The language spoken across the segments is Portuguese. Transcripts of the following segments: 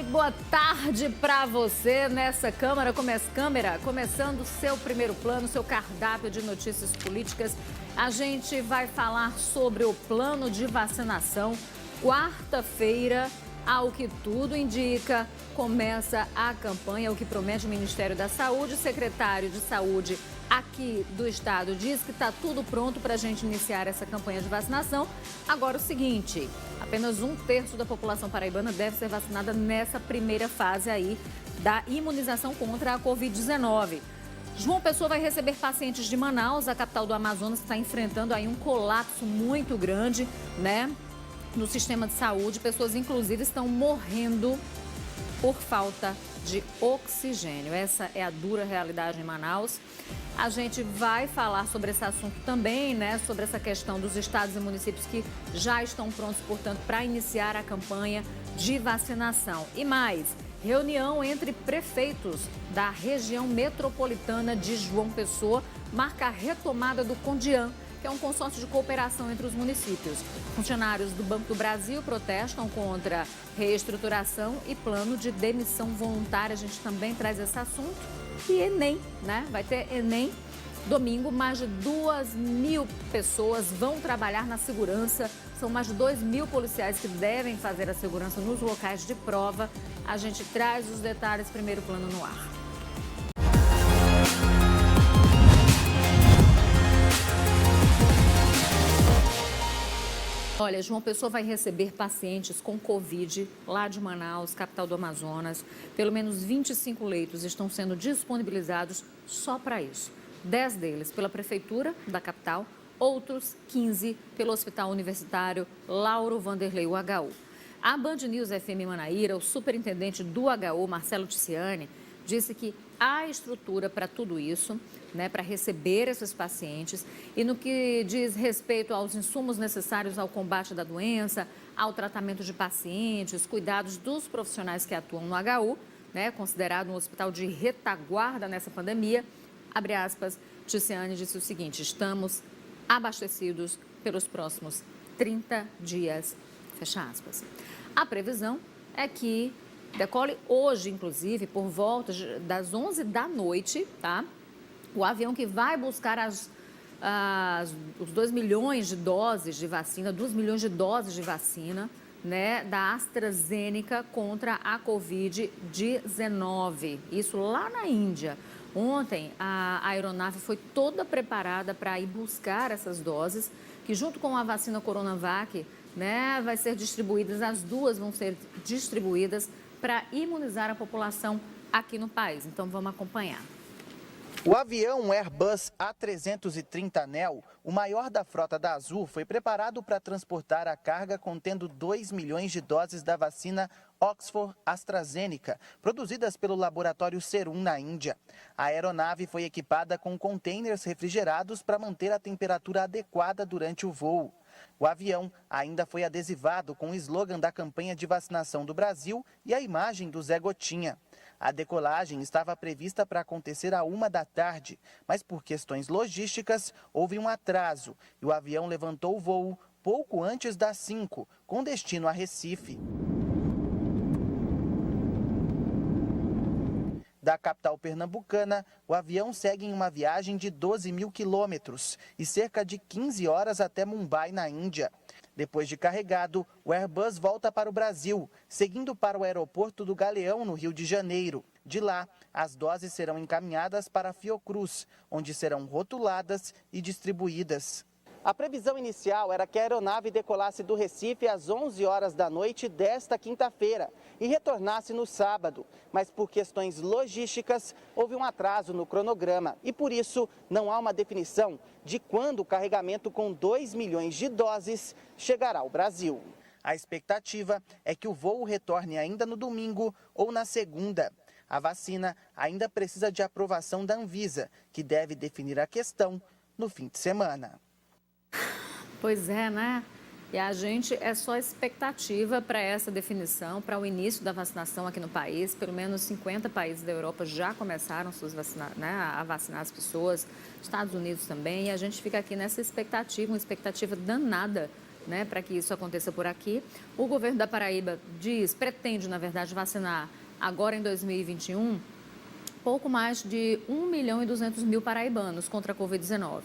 muito boa tarde para você nessa câmera, começando o seu primeiro plano, seu cardápio de notícias políticas. A gente vai falar sobre o plano de vacinação. Quarta-feira, ao que tudo indica, começa a campanha, o que promete o Ministério da Saúde. O secretário de Saúde aqui do estado diz que está tudo pronto para a gente iniciar essa campanha de vacinação. Agora, o seguinte, apenas 1/3 da população paraibana deve ser vacinada nessa primeira fase aí da imunização contra a Covid-19. João Pessoa vai receber pacientes de Manaus, a capital do Amazonas, que está enfrentando aí um colapso muito grande, né, no sistema de saúde. Pessoas, inclusive, estão morrendo por falta de oxigênio. Essa é a dura realidade em Manaus. A gente vai falar sobre esse assunto também, né? Sobre essa questão dos estados e municípios que já estão prontos, portanto, para iniciar a campanha de vacinação. E mais, reunião entre prefeitos da região metropolitana de João Pessoa marca a retomada do Condian, que é um consórcio de cooperação entre os municípios. Funcionários do Banco do Brasil protestam contra reestruturação e plano de demissão voluntária. A gente também traz esse assunto. E Enem, né? Vai ter Enem. Domingo, mais de 2.000 pessoas vão trabalhar na segurança. São mais de 2.000 policiais que devem fazer a segurança nos locais de prova. A gente traz os detalhes, primeiro plano no ar. Olha, João Pessoa vai receber pacientes com Covid lá de Manaus, capital do Amazonas. Pelo menos 25 leitos estão sendo disponibilizados só para isso. 10 deles pela Prefeitura da capital, outros 15 pelo Hospital Universitário Lauro Vanderlei, UHU. A Band News FM Manaíra, o superintendente do UHU, Marcelo Ticiani, disse que há estrutura para tudo isso, né, para receber esses pacientes. E no que diz respeito aos insumos necessários ao combate da doença, ao tratamento de pacientes, cuidados dos profissionais que atuam no HU, né, considerado um hospital de retaguarda nessa pandemia, abre aspas, Ticiani disse o seguinte: estamos abastecidos pelos próximos 30 dias, fecha aspas. A previsão é que decole hoje, inclusive, por volta das 11 da noite, tá? O avião que vai buscar os 2 milhões de doses de vacina, 2 milhões de doses de vacina, né, da AstraZeneca contra a Covid-19. Isso lá na Índia. Ontem, a aeronave foi toda preparada para ir buscar essas doses, que junto com a vacina Coronavac, né, vai ser distribuídas, as duas vão ser distribuídas para imunizar a população aqui no país. Então, vamos acompanhar. O avião Airbus A330 Neo, o maior da frota da Azul, foi preparado para transportar a carga contendo 2 milhões de doses da vacina Oxford AstraZeneca, produzidas pelo laboratório Serum na Índia. A aeronave foi equipada com containers refrigerados para manter a temperatura adequada durante o voo. O avião ainda foi adesivado com o slogan da campanha de vacinação do Brasil e a imagem do Zé Gotinha. A decolagem estava prevista para acontecer à 1 da tarde, mas por questões logísticas houve um atraso e o avião levantou o voo pouco antes das 5, com destino a Recife. Da capital pernambucana, o avião segue em uma viagem de 12.000 quilômetros e cerca de 15 horas até Mumbai, na Índia. Depois de carregado, o Airbus volta para o Brasil, seguindo para o aeroporto do Galeão, no Rio de Janeiro. De lá, as doses serão encaminhadas para a Fiocruz, onde serão rotuladas e distribuídas. A previsão inicial era que a aeronave decolasse do Recife às 11 horas da noite desta quinta-feira e retornasse no sábado. Mas por questões logísticas, houve um atraso no cronograma e por isso não há uma definição de quando o carregamento com 2 milhões de doses chegará ao Brasil. A expectativa é que o voo retorne ainda no domingo ou na segunda. A vacina ainda precisa de aprovação da Anvisa, que deve definir a questão no fim de semana. Pois é, né? E a gente é só expectativa para essa definição, para o início da vacinação aqui no país. Pelo menos 50 países da Europa já começaram a vacinar as pessoas, Estados Unidos também. E a gente fica aqui nessa expectativa, uma expectativa danada né, para que isso aconteça por aqui. O governo da Paraíba pretende, na verdade, vacinar agora em 2021 pouco mais de 1.200.000 paraibanos contra a Covid-19.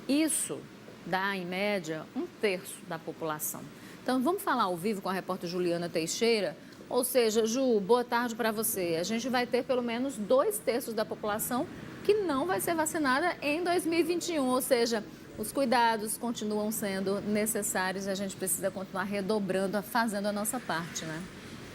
Isso dá, em média, 1/3 da população. Então, vamos falar ao vivo com a repórter Juliana Teixeira. Ou seja, Ju, boa tarde para você. A gente vai ter pelo menos 2/3 da população que não vai ser vacinada em 2021. Ou seja, os cuidados continuam sendo necessários e a gente precisa continuar redobrando, fazendo a nossa parte, né?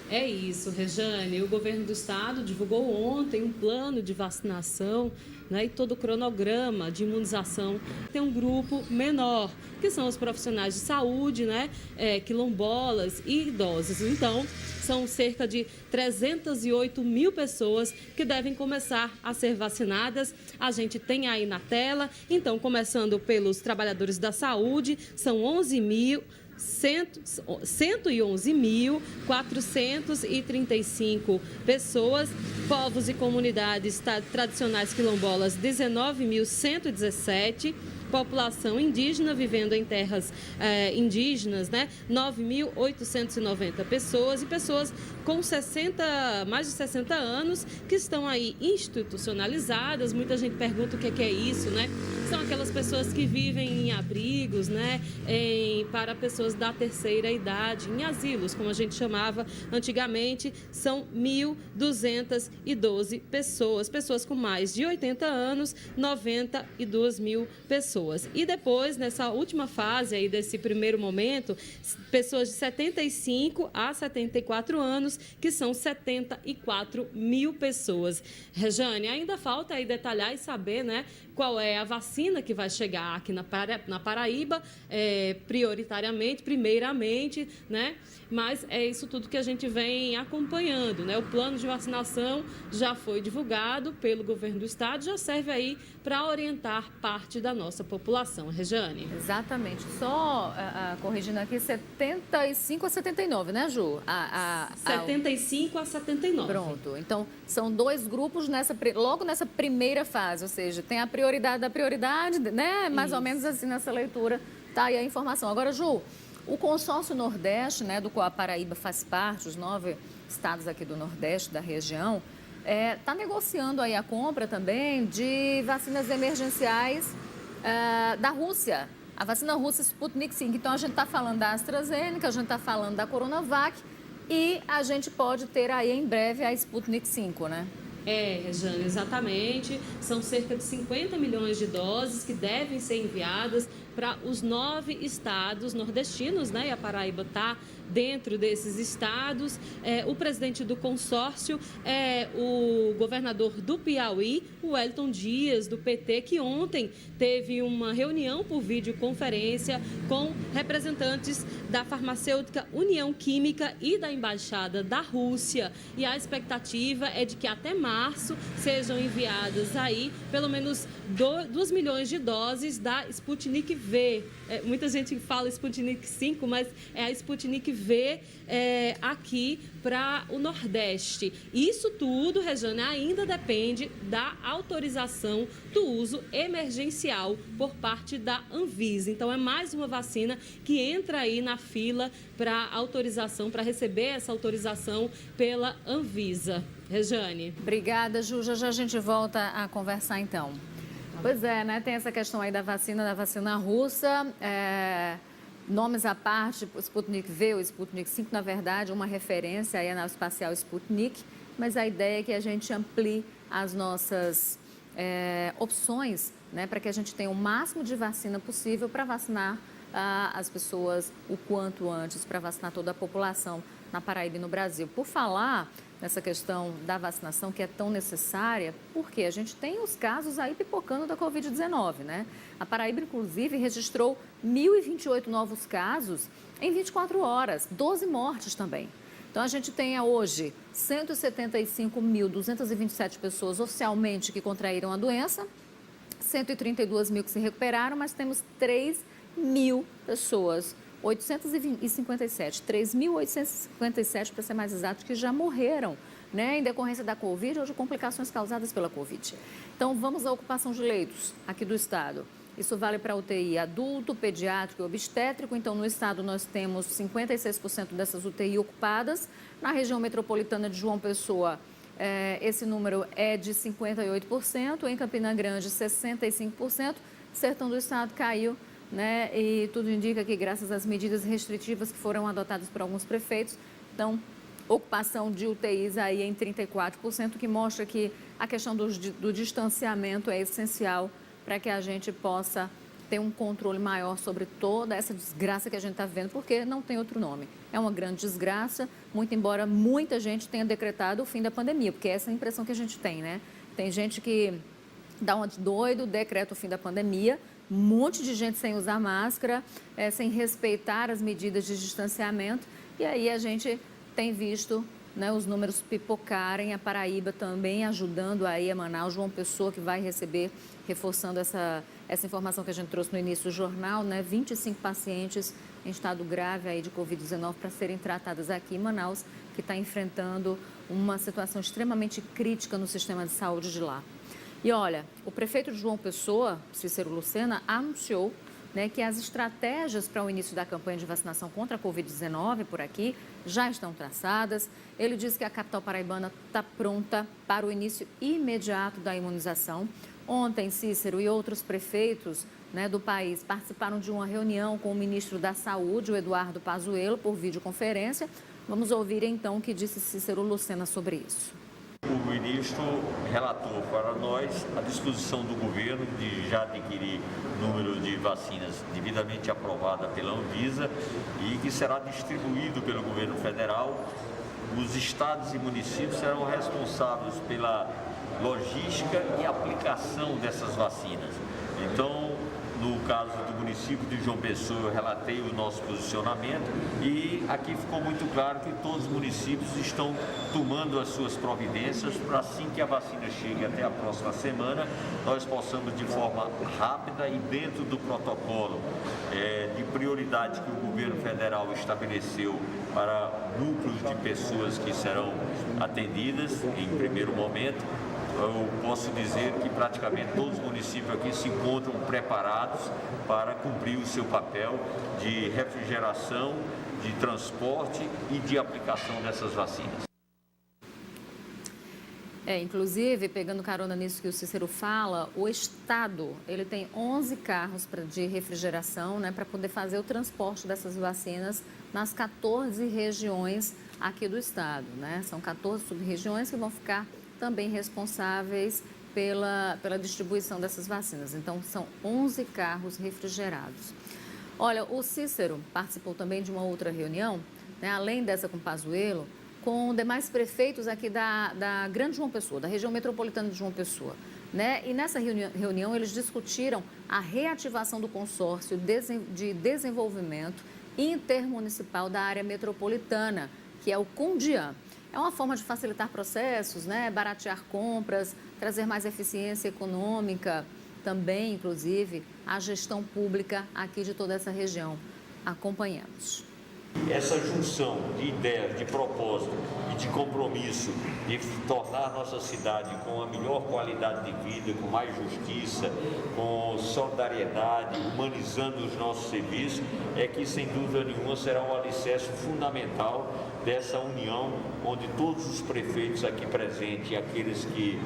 É isso, Rejane. O governo do estado divulgou ontem um plano de vacinação, né, e todo o cronograma de imunização. Tem um grupo menor, que são os profissionais de saúde, né, quilombolas e idosos. Então, são cerca de 308.000 pessoas que devem começar a ser vacinadas. A gente tem aí na tela. Então, começando pelos trabalhadores da saúde, são 111.435 pessoas, povos e comunidades tradicionais quilombolas 19.117, população indígena vivendo em terras indígenas, né, 9.890 pessoas e pessoas com mais de 60 anos que estão aí institucionalizadas. Muita gente pergunta o que é isso, né? São aquelas pessoas que vivem em abrigos, né, para pessoas da terceira idade, em asilos, como a gente chamava antigamente. São 1.212 pessoas com mais de 80 anos, 92.000 pessoas. E depois, nessa última fase aí desse primeiro momento, pessoas de 75 a 74 anos, que são 74.000 pessoas. Rejane, ainda falta aí detalhar e saber, né, qual é a vacina que vai chegar aqui na Paraíba, primeiramente, né? Mas é isso tudo que a gente vem acompanhando, né? O plano de vacinação já foi divulgado pelo governo do estado, já serve aí para orientar parte da nossa população. Rejane? Exatamente. Só corrigindo aqui, 75 a 79, né, Ju? 75 a 79. Pronto. Então, são 2 grupos logo nessa primeira fase, ou seja, tem a prioridade da prioridade, né? Mais ou menos assim nessa leitura, tá aí a informação. Agora, Ju, o consórcio Nordeste, né, do qual a Paraíba faz parte, os 9 estados aqui do Nordeste, da região, está negociando aí a compra também de vacinas emergenciais da Rússia. A vacina russa Sputnik V. Então, a gente está falando da AstraZeneca, a gente está falando da Coronavac e a gente pode ter aí em breve a Sputnik V, né? Rejane, exatamente. São cerca de 50 milhões de doses que devem ser enviadas para os 9 estados nordestinos, né? E a Paraíba está dentro desses estados. O presidente do consórcio é o governador do Piauí, o Wellington Dias, do PT, que ontem teve uma reunião por videoconferência com representantes da farmacêutica União Química e da Embaixada da Rússia. E a expectativa é de que até março sejam enviadas aí pelo menos 2 milhões de doses da Sputnik V. Muita gente fala Sputnik V, mas é a Sputnik V aqui para o Nordeste. Isso tudo, Rejane, ainda depende da autorização do uso emergencial por parte da Anvisa. Então, é mais uma vacina que entra aí na fila para autorização, para receber essa autorização pela Anvisa. Rejane. Obrigada, Ju. Já a gente volta a conversar, então. Pois é, né? Tem essa questão aí da vacina russa. Nomes à parte, o Sputnik V, o Sputnik V, na verdade, uma referência aí à nave espacial Sputnik, mas a ideia é que a gente amplie as nossas opções, né, para que a gente tenha o máximo de vacina possível para vacinar as pessoas o quanto antes, para vacinar toda a população na Paraíba e no Brasil. Por falar nessa questão da vacinação que é tão necessária, porque a gente tem os casos aí pipocando da Covid-19, né? A Paraíba, inclusive, registrou 1.028 novos casos em 24 horas, 12 mortes também. Então, a gente tem hoje 175.227 pessoas oficialmente que contraíram a doença, 132.000 que se recuperaram, mas temos 3.000 pessoas 3.857, para ser mais exato, que já morreram, né, em decorrência da Covid ou de complicações causadas pela Covid. Então, vamos à ocupação de leitos aqui do estado. Isso vale para UTI adulto, pediátrico e obstétrico. Então, no estado, nós temos 56% dessas UTI ocupadas. Na região metropolitana de João Pessoa, esse número é de 58%. Em Campina Grande, 65%. Sertão do estado caiu, né? E tudo indica que, graças às medidas restritivas que foram adotadas por alguns prefeitos, então, ocupação de UTIs aí em 34%, que mostra que a questão do distanciamento é essencial para que a gente possa ter um controle maior sobre toda essa desgraça que a gente está vendo, porque não tem outro nome. É uma grande desgraça, muito embora muita gente tenha decretado o fim da pandemia, porque essa é a impressão que a gente tem, né? Tem gente que dá um doido, decreta o fim da pandemia, um monte de gente sem usar máscara, sem respeitar as medidas de distanciamento, e aí a gente tem visto, né, os números pipocarem, a Paraíba também ajudando aí a Manaus, João Pessoa, que vai receber, reforçando essa informação que a gente trouxe no início do jornal, né, 25 pacientes em estado grave aí de Covid-19 para serem tratadas aqui em Manaus, que está enfrentando uma situação extremamente crítica no sistema de saúde de lá. E olha, o prefeito de João Pessoa, Cícero Lucena, anunciou, né, que as estratégias para o início da campanha de vacinação contra a Covid-19 por aqui já estão traçadas. Ele disse que a capital paraibana está pronta para o início imediato da imunização. Ontem, Cícero e outros prefeitos, né, do país participaram de uma reunião com o ministro da Saúde, o Eduardo Pazuello, por videoconferência. Vamos ouvir então o que disse Cícero Lucena sobre isso. O ministro relatou para nós a disposição do governo de já adquirir número de vacinas devidamente aprovada pela Anvisa e que será distribuído pelo governo federal. Os estados e municípios serão responsáveis pela logística e aplicação dessas vacinas. Então, no caso do município de João Pessoa, eu relatei o nosso posicionamento e aqui ficou muito claro que todos os municípios estão tomando as suas providências para, assim que a vacina chegue até a próxima semana, nós possamos de forma rápida e dentro do protocolo de prioridade que o governo federal estabeleceu para núcleos de pessoas que serão atendidas em primeiro momento. Eu posso dizer que praticamente todos os municípios aqui se encontram preparados para cumprir o seu papel de refrigeração, de transporte e de aplicação dessas vacinas. Inclusive, pegando carona nisso que o Cícero fala, o Estado ele tem 11 carros de refrigeração, né, para poder fazer o transporte dessas vacinas nas 14 regiões aqui do Estado, né? São 14 sub-regiões que vão ficar também responsáveis pela distribuição dessas vacinas. Então, são 11 carros refrigerados. Olha, o Cícero participou também de uma outra reunião, né, além dessa com o Pazuello, com demais prefeitos aqui da Grande João Pessoa, da região metropolitana de João Pessoa, né? E nessa reunião eles discutiram a reativação do consórcio de desenvolvimento intermunicipal da área metropolitana, que é o CONDIAN. É uma forma de facilitar processos, né? Baratear compras, trazer mais eficiência econômica, também, inclusive, a gestão pública aqui de toda essa região. Acompanhamos. Essa junção de ideias, de propósito e de compromisso de tornar a nossa cidade com a melhor qualidade de vida, com mais justiça, com solidariedade, humanizando os nossos serviços, é que, sem dúvida nenhuma, será um alicerce fundamental dessa união, onde todos os prefeitos aqui presentes e aqueles que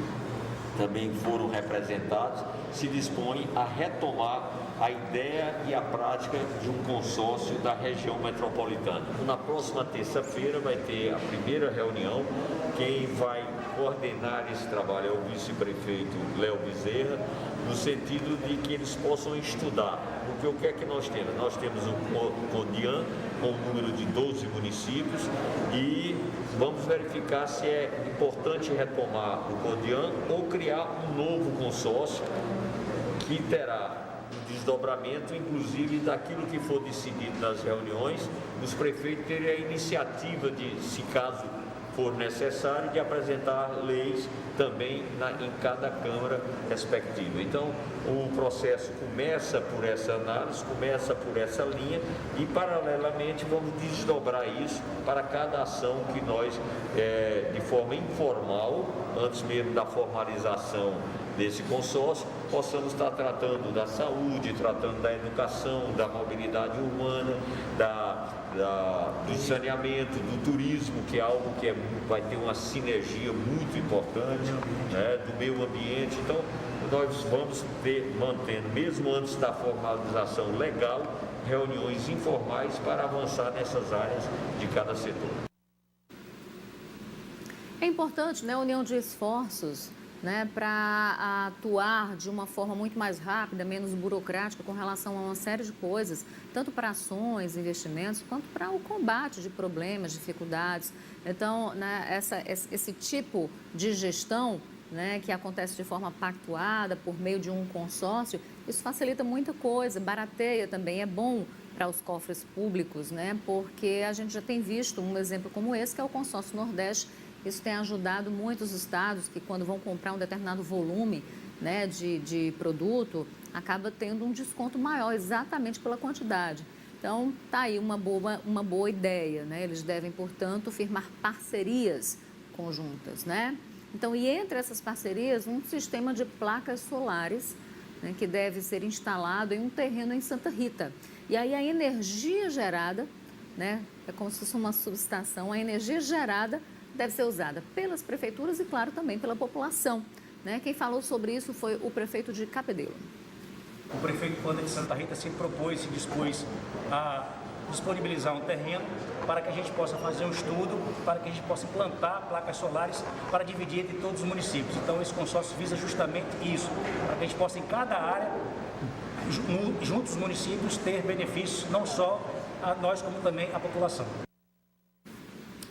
também foram representados se dispõem a retomar a ideia e a prática de um consórcio da região metropolitana. Na próxima terça-feira vai ter a primeira reunião. Quem vai coordenar esse trabalho é o vice-prefeito Léo Bezerra, no sentido de que eles possam estudar. Porque o que é que nós temos? Nós temos o CONDIAN, com um número de 12 municípios, e vamos verificar se é importante retomar o CONDIAN ou criar um novo consórcio que terá o desdobramento, inclusive, daquilo que for decidido nas reuniões, os prefeitos terem a iniciativa de, se caso for necessário, de apresentar leis também em cada Câmara respectiva. Então, o processo começa por essa análise, começa por essa linha e, paralelamente, vamos desdobrar isso para cada ação que nós, de forma informal, antes mesmo da formalização desse consórcio, possamos estar tratando da saúde, tratando da educação, da mobilidade urbana, do saneamento, do turismo, que é algo que vai ter uma sinergia muito importante, né, do meio ambiente. Então, nós vamos mantendo, mesmo antes da formalização legal, reuniões informais para avançar nessas áreas de cada setor. É importante, né, a união de esforços, né, para atuar de uma forma muito mais rápida, menos burocrática com relação a uma série de coisas, tanto para ações, investimentos, quanto para o combate de problemas, dificuldades. Então, né, esse tipo de gestão, né, que acontece de forma pactuada, por meio de um consórcio, isso facilita muita coisa, barateia também, é bom para os cofres públicos, né, porque a gente já tem visto um exemplo como esse, que é o Consórcio Nordeste. Isso tem ajudado muitos estados que, quando vão comprar um determinado volume, né, de produto, acaba tendo um desconto maior exatamente pela quantidade. Então, está aí uma boa ideia, né? Eles devem, portanto, firmar parcerias conjuntas, né? Então, e entre essas parcerias, um sistema de placas solares, né, que deve ser instalado em um terreno em Santa Rita. E aí a energia gerada, né, é como se fosse uma subestação, a energia gerada deve ser usada pelas prefeituras e, claro, também pela população, né? Quem falou sobre isso foi o prefeito de Cabedelo. O prefeito Wander de Santa Rita se propôs, se dispôs a disponibilizar um terreno para que a gente possa fazer um estudo, para que a gente possa implantar placas solares para dividir entre todos os municípios. Então, esse consórcio visa justamente isso, para que a gente possa, em cada área, junto aos municípios, ter benefícios, não só a nós, como também a população.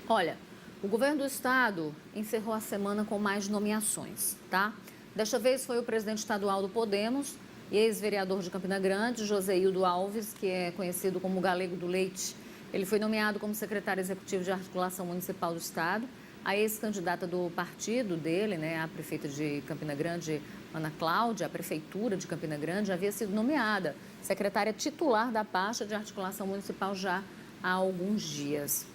Olha, o governo do estado encerrou a semana com mais nomeações, tá? Desta vez foi o presidente estadual do Podemos e ex-vereador de Campina Grande, Joséildo Alves, que é conhecido como Galego do Leite. Ele foi nomeado como secretário executivo de articulação municipal do estado. A ex-candidata do partido dele, né, a prefeita de Campina Grande, Ana Cláudia, a prefeitura de Campina Grande, havia sido nomeada secretária titular da pasta de articulação municipal já há alguns dias.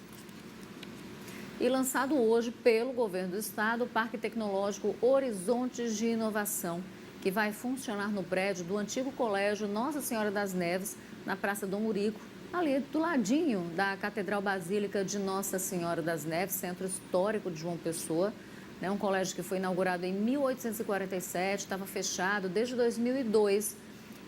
E lançado hoje pelo governo do estado o Parque Tecnológico Horizontes de Inovação, que vai funcionar no prédio do antigo colégio Nossa Senhora das Neves, na Praça Dom Murico, ali do ladinho da Catedral Basílica de Nossa Senhora das Neves, centro histórico de João Pessoa. É um colégio que foi inaugurado em 1847, estava fechado desde 2002.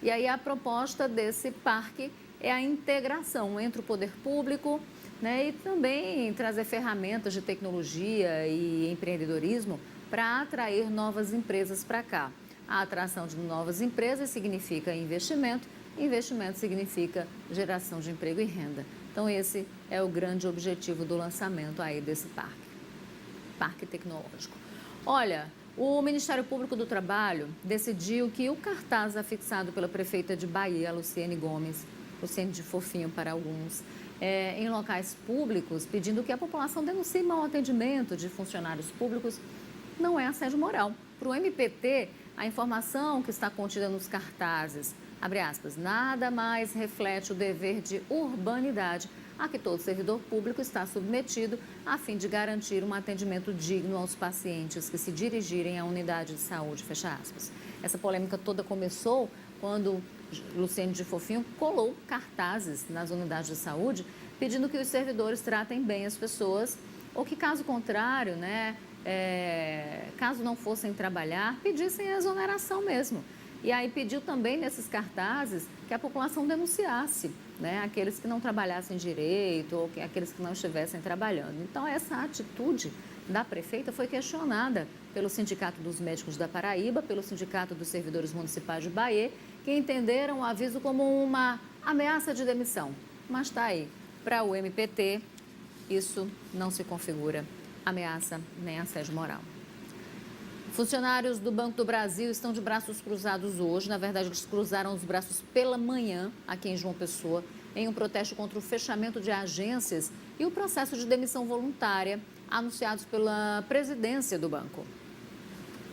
E aí a proposta desse parque é a integração entre o poder público, né, e também trazer ferramentas de tecnologia e empreendedorismo para atrair novas empresas para cá. A atração de novas empresas significa investimento, investimento significa geração de emprego e renda. Então, esse é o grande objetivo do lançamento aí desse parque tecnológico. Olha, o Ministério Público do Trabalho decidiu que o cartaz afixado pela prefeita de Bahia, Luciene Gomes, Luciene de Fofinho para alguns, em locais públicos, pedindo que a população denuncie mau atendimento de funcionários públicos, não é assédio moral. Para o MPT, a informação que está contida nos cartazes, abre aspas, nada mais reflete o dever de urbanidade a que todo servidor público está submetido a fim de garantir um atendimento digno aos pacientes que se dirigirem à unidade de saúde, fecha aspas. Essa polêmica toda começou quando Luciene de Fofinho colou cartazes nas unidades de saúde pedindo que os servidores tratem bem as pessoas ou que, caso contrário, né, caso não fossem trabalhar, pedissem a exoneração mesmo. E aí pediu também nesses cartazes que a população denunciasse, né, aqueles que não trabalhassem direito ou aqueles que não estivessem trabalhando. Então, essa atitude da prefeita foi questionada pelo Sindicato dos Médicos da Paraíba, pelo Sindicato dos Servidores Municipais de Bahia, que entenderam o aviso como uma ameaça de demissão. Mas está aí, para o MPT, isso não se configura ameaça nem assédio moral. Funcionários do Banco do Brasil estão de braços cruzados hoje. Na verdade, eles cruzaram os braços pela manhã aqui em João Pessoa, em um protesto contra o fechamento de agências e o processo de demissão voluntária anunciados pela presidência do banco.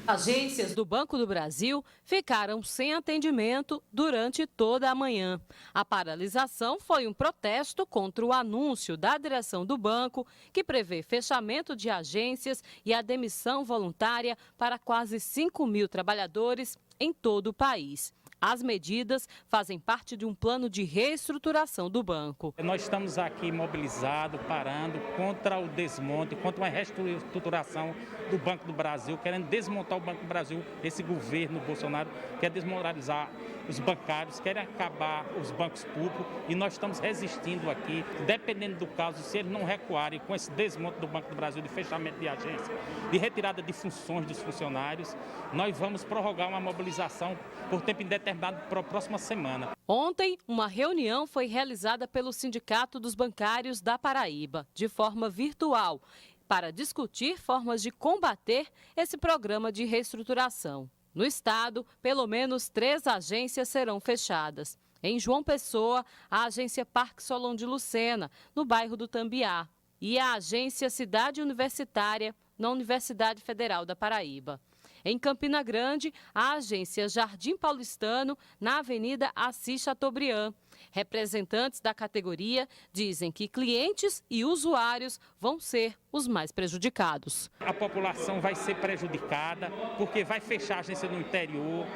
Agências do Banco do Brasil ficaram sem atendimento durante toda a manhã. A paralisação foi um protesto contra o anúncio da direção do banco, que prevê fechamento de agências e a demissão voluntária para quase 5.000 trabalhadores em todo o país. As medidas fazem parte de um plano de reestruturação do banco. Nós estamos aqui mobilizados, parando contra o desmonte, contra uma reestruturação do Banco do Brasil, querendo desmontar o Banco do Brasil. Esse governo Bolsonaro quer desmoralizar os bancários, quer acabar os bancos públicos e nós estamos resistindo aqui. Dependendo do caso, se eles não recuarem com esse desmonte do Banco do Brasil, de fechamento de agência, de retirada de funções dos funcionários, nós vamos prorrogar uma mobilização por tempo indeterminado para a próxima semana. Ontem, uma reunião foi realizada pelo Sindicato dos Bancários da Paraíba, de forma virtual, para discutir formas de combater esse programa de reestruturação. No estado, pelo menos 3 agências serão fechadas. Em João Pessoa, a agência Parque Solon de Lucena, no bairro do Tambiá, e a agência Cidade Universitária, na Universidade Federal da Paraíba. Em Campina Grande, a agência Jardim Paulistano, na Avenida Assis Chateaubriand. Representantes da categoria dizem que clientes e usuários vão ser os mais prejudicados. A população vai ser prejudicada porque vai fechar a agência no interior.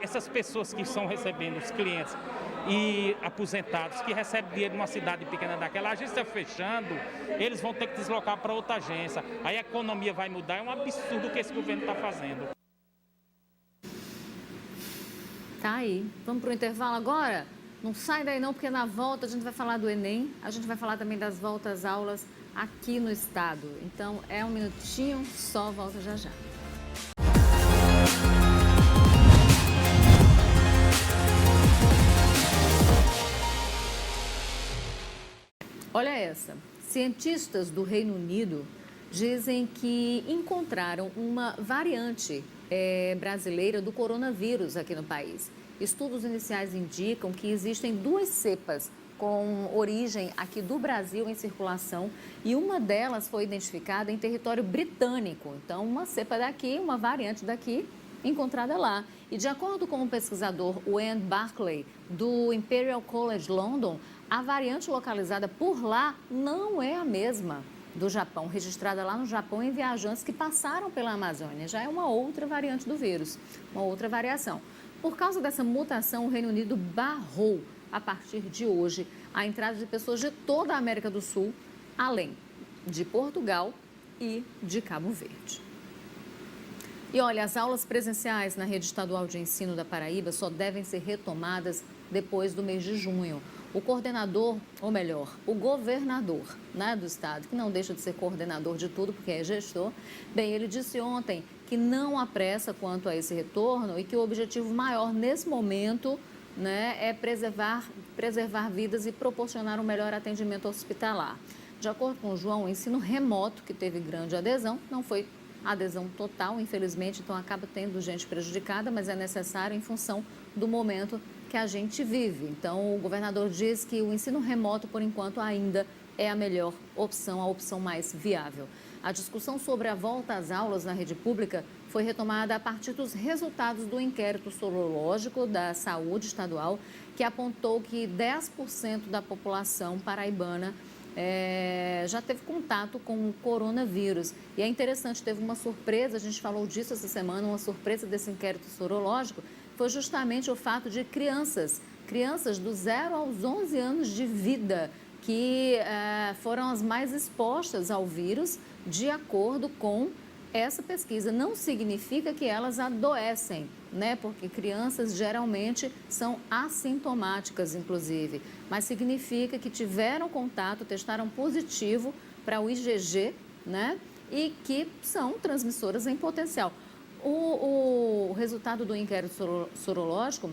Essas pessoas que estão recebendo, os clientes e aposentados que recebem dinheiro numa cidade pequena daquela, a agência fechando, eles vão ter que deslocar para outra agência. Aí a economia vai mudar, é um absurdo o que esse governo está fazendo. Tá aí. Vamos para o intervalo agora? Não sai daí não, porque na volta a gente vai falar do Enem, a gente vai falar também das voltas às aulas aqui no estado. Então é um minutinho, só volta já já. Olha essa. Cientistas do Reino Unido dizem que encontraram uma variante brasileira do coronavírus aqui no país. Estudos iniciais indicam que existem 2 cepas com origem aqui do Brasil em circulação e uma delas foi identificada em território britânico. Então, uma cepa daqui, uma variante daqui, encontrada lá. E de acordo com o pesquisador Wayne Barclay, do Imperial College London, a variante localizada por lá não é a mesma do Japão, registrada lá no Japão em viajantes que passaram pela Amazônia. Já é uma outra variante do vírus, uma outra variação. Por causa dessa mutação, o Reino Unido barrou, a partir de hoje, a entrada de pessoas de toda a América do Sul, além de Portugal e de Cabo Verde. E olha, as aulas presenciais na rede estadual de ensino da Paraíba só devem ser retomadas depois do mês de junho. O coordenador, ou melhor, o governador, do estado, que não deixa de ser coordenador de tudo porque é gestor, bem, ele disse ontem que não há pressa quanto a esse retorno e que o objetivo maior nesse momento é preservar vidas e proporcionar um melhor atendimento hospitalar. De acordo com o João, o ensino remoto, que teve grande adesão, não foi adesão total, infelizmente, então acaba tendo gente prejudicada, mas é necessário em função do momento que a gente vive. Então, o governador diz que o ensino remoto, por enquanto, ainda é a melhor opção, a opção mais viável. A discussão sobre a volta às aulas na rede pública foi retomada a partir dos resultados do inquérito sorológico da saúde estadual, que apontou que 10% da população paraibana já teve contato com o coronavírus. E é interessante, teve uma surpresa, a gente falou disso essa semana, uma surpresa desse inquérito sorológico, foi justamente o fato de crianças do 0 aos 11 anos de vida, que foram as mais expostas ao vírus, de acordo com essa pesquisa. Não significa que elas adoecem, porque crianças geralmente são assintomáticas, inclusive, mas significa que tiveram contato, testaram positivo para o IgG, e que são transmissoras em potencial. O resultado do inquérito sorológico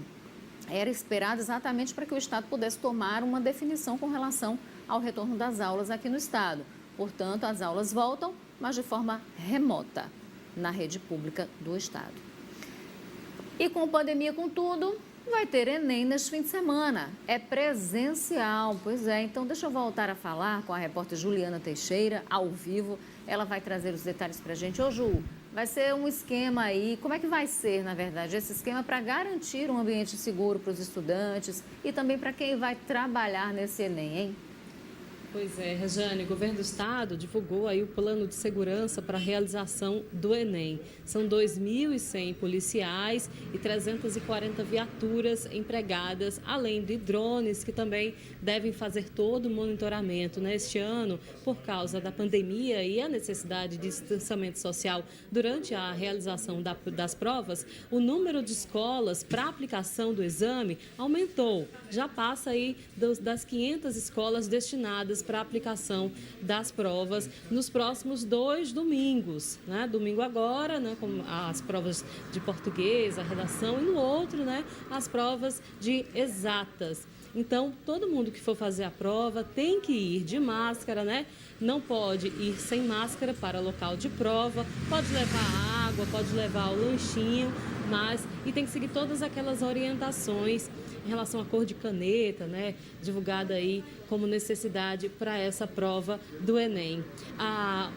era esperado exatamente para que o Estado pudesse tomar uma definição com relação ao retorno das aulas aqui no Estado. Portanto, as aulas voltam, mas de forma remota, na rede pública do Estado. E com pandemia, com tudo, Vai ter Enem neste fim de semana. É presencial. Pois é, então deixa eu voltar a falar com a repórter Juliana Teixeira, ao vivo. Ela vai trazer os detalhes para a gente. Ô, Ju, vai ser um esquema aí. Como é que vai ser, na verdade, esse esquema para garantir um ambiente seguro para os estudantes e também para quem vai trabalhar nesse Enem, hein? Pois é, Rejane, o governo do estado divulgou aí o plano de segurança para a realização do Enem. São 2.100 policiais e 340 viaturas empregadas, além de drones que também devem fazer todo o monitoramento. Neste ano, por causa da pandemia e a necessidade de distanciamento social durante a realização das provas, o número de escolas para aplicação do exame aumentou. Já passa aí das 500 escolas destinadas para a aplicação das provas nos próximos 2 domingos, né? Domingo agora, né, com as provas de português, a redação, e no outro, né, as provas de exatas. Então, todo mundo que for fazer a prova tem que ir de máscara, né? Não pode ir sem máscara para o local de prova, pode levar água, pode levar o lanchinho, e tem que seguir todas aquelas orientações em relação à cor de caneta, né, divulgada aí como necessidade para essa prova do Enem.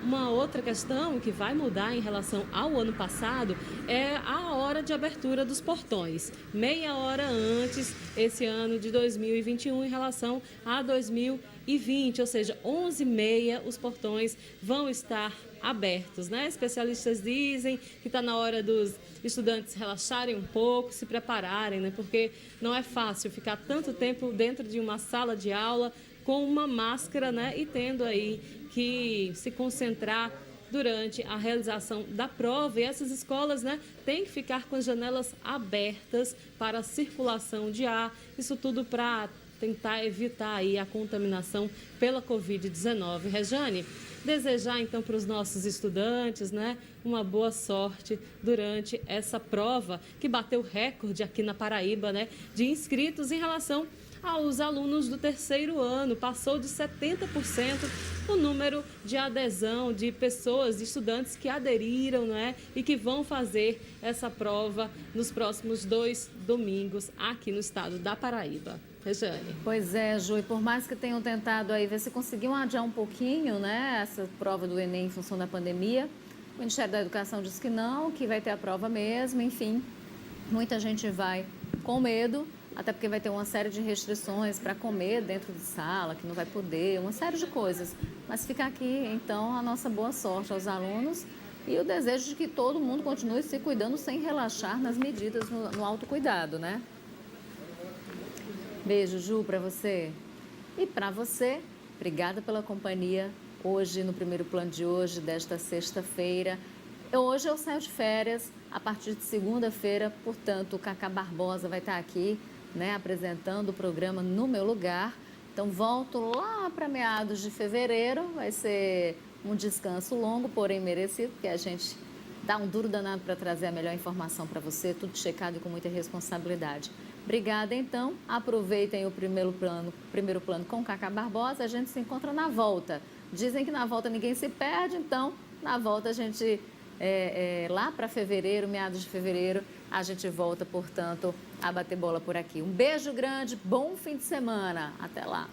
Uma outra questão que vai mudar em relação ao ano passado é a hora de abertura dos portões. Meia hora antes, esse ano de 2021, em relação a 2020, ou seja, 11h30 os portões vão estar abertos, né? Especialistas dizem que está na hora dos estudantes relaxarem um pouco, se prepararem, né? Porque não é fácil ficar tanto tempo dentro de uma sala de aula com uma máscara, né? E tendo aí que se concentrar durante a realização da prova. E essas escolas, né, têm que ficar com as janelas abertas para a circulação de ar, isso tudo para tentar evitar aí a contaminação pela Covid-19. Rejane, desejar então para os nossos estudantes, né, uma boa sorte durante essa prova que bateu recorde aqui na Paraíba, né, de inscritos em relação aos alunos do terceiro ano. Passou de 70% o número de adesão de pessoas, de estudantes que aderiram, né, e que vão fazer essa prova nos próximos 2 domingos aqui no estado da Paraíba. Rejane. Pois é, Ju, e por mais que tenham tentado aí ver se conseguiam adiar um pouquinho, né, essa prova do Enem em função da pandemia, o Ministério da Educação diz que não, que vai ter a prova mesmo, enfim, muita gente vai com medo, até porque vai ter uma série de restrições para comer dentro de sala, que não vai poder, uma série de coisas. Mas fica aqui, então, a nossa boa sorte aos alunos e o desejo de que todo mundo continue se cuidando sem relaxar nas medidas, no autocuidado, né? Beijo, Ju, para você. E para você, obrigada pela companhia hoje, no primeiro plano de hoje, desta sexta-feira. Hoje eu saio de férias, a partir de segunda-feira, portanto, o Cacá Barbosa vai estar aqui, né, apresentando o programa no meu lugar. Então, volto lá para meados de fevereiro, vai ser um descanso longo, porém merecido, porque a gente dá um duro danado para trazer a melhor informação para você, tudo checado e com muita responsabilidade. Obrigada, então. Aproveitem o primeiro plano com Cacá Barbosa. A gente se encontra na volta. Dizem que na volta ninguém se perde, então, na volta a gente, lá para fevereiro, meados de fevereiro, a gente volta, portanto, a bater bola por aqui. Um beijo grande, bom fim de semana. Até lá.